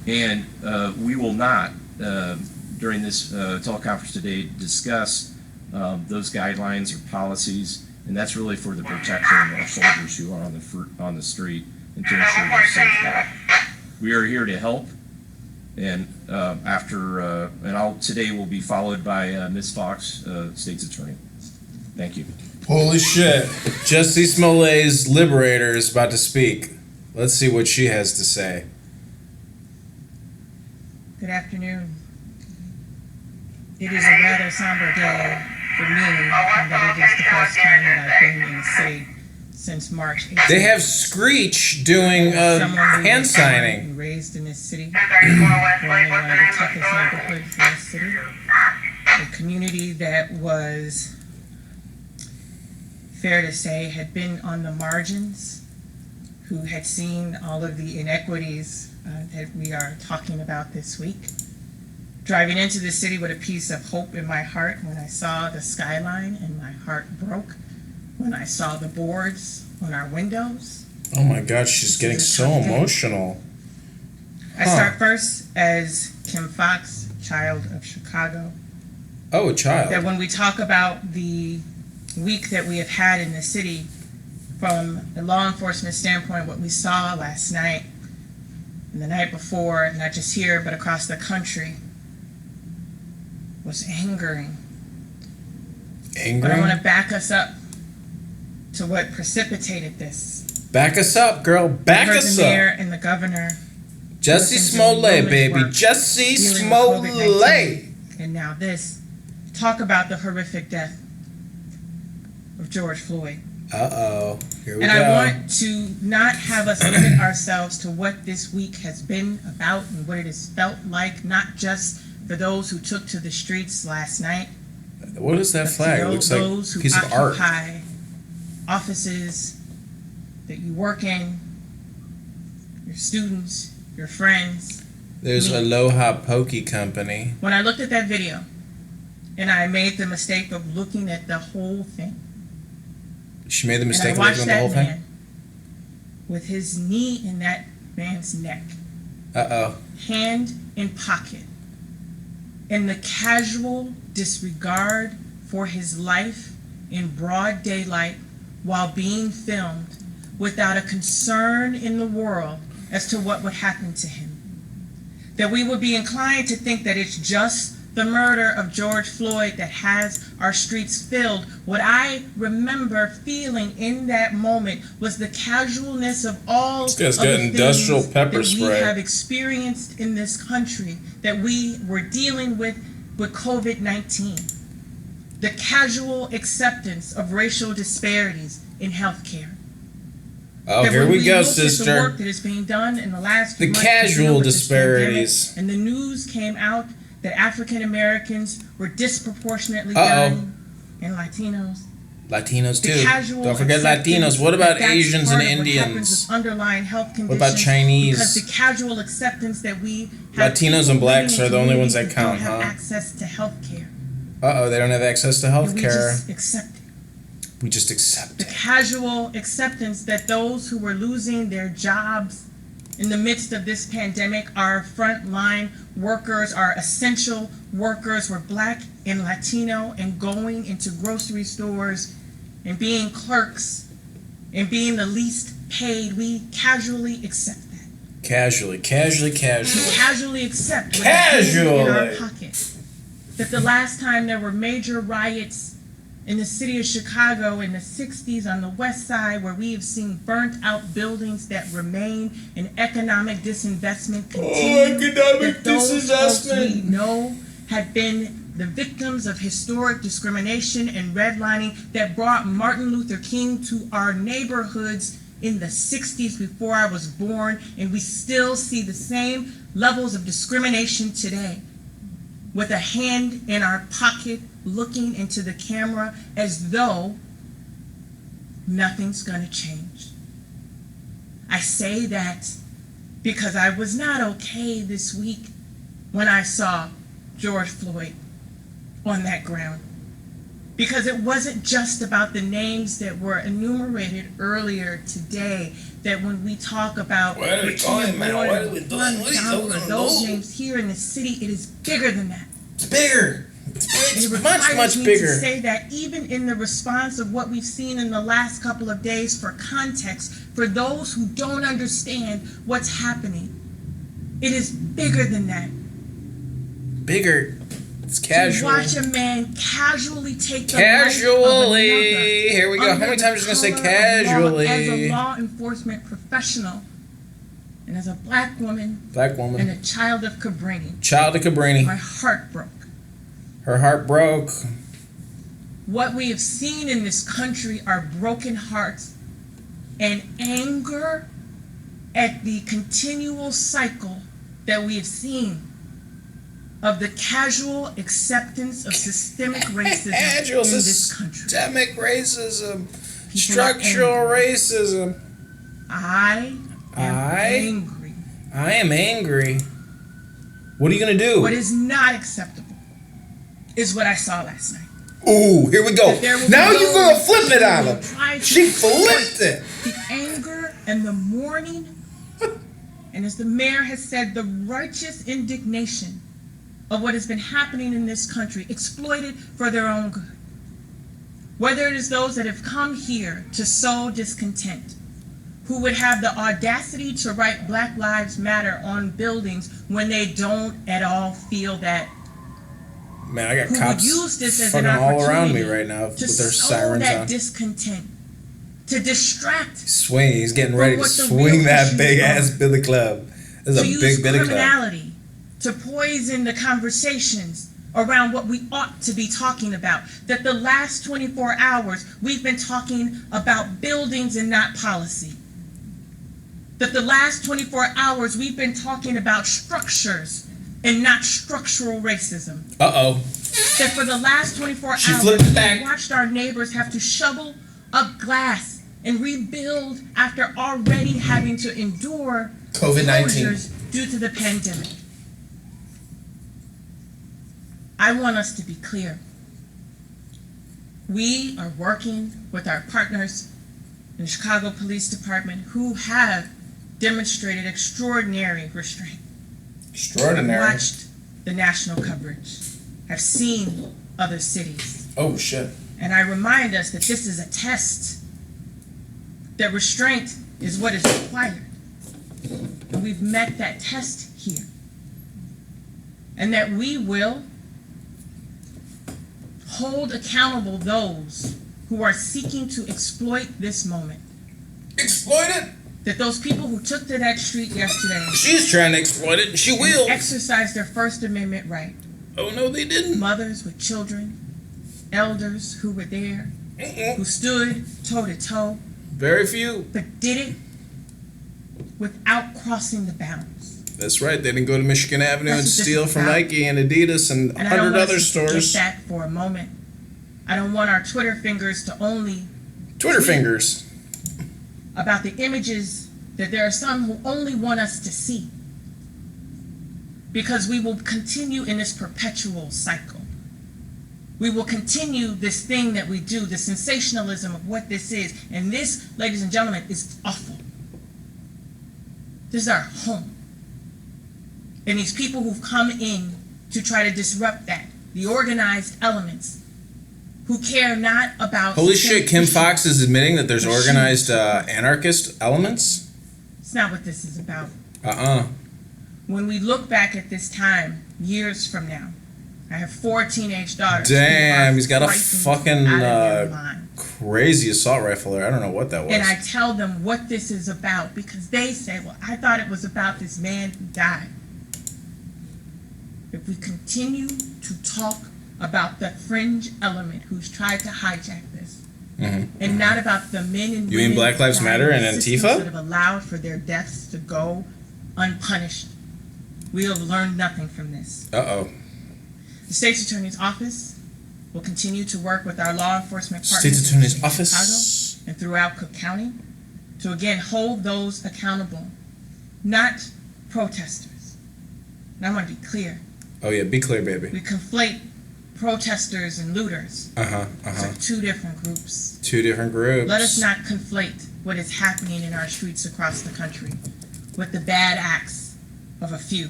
And we will not, during this teleconference today, discuss those guidelines or policies, and that's really for the protection of our soldiers who are on the street and to ensure their safety. We are here to help, and today will be followed by Ms. Fox, State's Attorney. Thank you. Holy shit. Jussie Smollett's Liberator is about to speak. Let's see what she has to say. Good afternoon. It is a rather somber day for me, and that it is the first time that I've been in the city since March 18th. They have Screech doing hand signing. Raised in this city, born in one of the toughest neighborhoods in this city, a community that was, fair to say, had been on the margins, who had seen all of the inequities that we are talking about this week. Driving into the city with a piece of hope in my heart when I saw the skyline and my heart broke, when I saw the boards on our windows. Oh my God, she's getting so emotional. I start first as Kim Fox, child of Chicago. Oh, a child. That when we talk about the week that we have had in the city, from the law enforcement standpoint, what we saw last night and the night before, not just here but across the country, was angering. But I want to back us up to what precipitated this. Back us up, girl. Back us up. The mayor and the governor. Jussie Smollett, baby. Jussie Smollett. And now this. Talk about the horrific death of George Floyd. Uh-oh. Here we go. And I want to not have us limit ourselves to what this week has been about and what it has felt like, not just for those who took to the streets last night. What is that flag? It looks like a piece of art. Offices that you work in, your students, your friends. There's Aloha Pokey Company. When I looked at that video, and I made the mistake of looking at the whole thing. She made the mistake of looking at the whole thing? Man with his knee in that man's neck. Uh-oh. Hand in pocket. And the casual disregard for his life in broad daylight while being filmed without a concern in the world as to what would happen to him. That we would be inclined to think that it's just the murder of George Floyd that has our streets filled. What I remember feeling in that moment was the casualness of all of the things that we have experienced in this country, that we were dealing with COVID-19. The casual acceptance of racial disparities in healthcare. Oh, here we go, sister. The work that is being done in the last few months, the casual disparities. And the news came out that African Americans were disproportionately done, and Latinos. Latinos too. Don't forget Latinos. What about Asians and Indians? Underlying health conditions. What about Chinese? Because the casual acceptance that we have, Latinos and blacks are the only ones that count, huh? Access to health care. Uh-oh, they don't have access to health care. We just accept it. We just accept it. The casual acceptance that those who were losing their jobs in the midst of this pandemic, our frontline workers, our essential workers, were black and Latino, and going into grocery stores and being clerks and being the least paid. We casually accept that. Casually. We casually accept in our pocket that the last time there were major riots in the city of Chicago in the 60s on the west side, where we have seen burnt out buildings that remain, and economic disinvestment continue. Economic disinvestment. We know have been the victims of historic discrimination and redlining that brought Martin Luther King to our neighborhoods in the 60s before I was born, and we still see the same levels of discrimination today, with a hand in our pocket looking into the camera as though nothing's going to change. I say that because I was not okay this week when I saw George Floyd on that ground. Because it wasn't just about the names that were enumerated earlier today. That when we talk about What are we doing, man? What are we doing? What are you talking those about? names here in the city, it is bigger than that. It's bigger. It's It much, requires much me bigger. to say that even in the response of what we've seen in the last couple of days, for context, for those who don't understand what's happening, it is bigger than that. Bigger. It's casual. To watch a man casually take the life of Casually. another Here we go. How under many the times are you gonna say color of law, as casually? a law enforcement professional, and as a black woman Black and woman. a child of Cabrini, Child of Cabrini. my heart broke. Her heart broke. What we have seen in this country are broken hearts and anger at the continual cycle that we have seen of the casual acceptance of systemic racism Casual in this country. systemic racism. People Structural are angry. racism. I am angry. I am angry. What are you gonna do? What is not acceptable is what I saw last night. Ooh, here we go. That there will Now be you're gonna those flip it on who him. will try to She exploit flipped it. The anger and the mourning, and as the mayor has said, the righteous indignation of what has been happening in this country, exploited for their own good. Whether it is those that have come here to sow discontent, who would have the audacity to write Black Lives Matter on buildings when they don't at all feel that, Man, I got who would cops use this as an fucking all around me opportunity right now to with their sow sirens that on. discontent, to distract, Swing. He's getting From ready to what the swing real that issues big are. ass billy club. This is to a use big billy club. criminality to poison the conversations around what we ought to be talking about. That the last 24 hours we've been talking about buildings and not policy. That the last 24 hours we've been talking about structures and not structural racism. Uh-oh. That for the last 24 She hours flipped it we've back. watched our neighbors have to shovel up glass and rebuild after already having to endure COVID-19. closures due to the pandemic. I want us to be clear. We are working with our partners in the Chicago Police Department who have demonstrated extraordinary restraint. I've Extraordinary. watched the national coverage. I've seen other cities. Oh, shit. And I remind us that this is a test. That restraint is what is required. And we've met that test here. And that we will hold accountable those who are seeking to exploit this moment. Exploit it. That those people who took to that street yesterday She's trying to exploit it, and she will. exercised their First Amendment right. Oh, no, they didn't. Mothers with children, elders who were there, who stood toe to toe, Very few. but did it without crossing the bounds. That's right. They didn't go to Michigan Avenue That's and what this steal is from about. Nike and Adidas and And I don't 100 want other us to stores. get that for a moment. I don't want our Twitter fingers to only Twitter tweet fingers. about the images that there are some who only want us to see. Because we will continue in this perpetual cycle. We will continue this thing that we do, the sensationalism of what this is. And this, ladies and gentlemen, is awful. This is our home. And these people who've come in to try to disrupt that, the organized elements, who care not about... Holy shit, Kim issues. Fox is admitting that there's organized anarchist elements? It's not what this is about. Uh-uh. When we look back at this time, years from now, I have 4 teenage daughters. who are Damn, he's got a frightened fucking out of their mind. crazy assault rifle there. I don't know what that was. And I tell them what this is about because they say, well, I thought it was about this man who died. If we continue to talk about the fringe element who's tried to hijack this, and not about the men and You women mean Black Lives who died Matter in and systems Antifa? that have allowed for their deaths to go unpunished, we have learned nothing from this. Uh-oh. The State's Attorney's Office will continue to work with our law enforcement partners State's Attorney's in Office. Chicago and throughout Cook County to again hold those accountable, not protesters. And I want to be clear. Oh, yeah, be clear, baby. We conflate protesters and looters. So two different groups. Two different groups. Let us not conflate what is happening in our streets across the country with the bad acts of a few.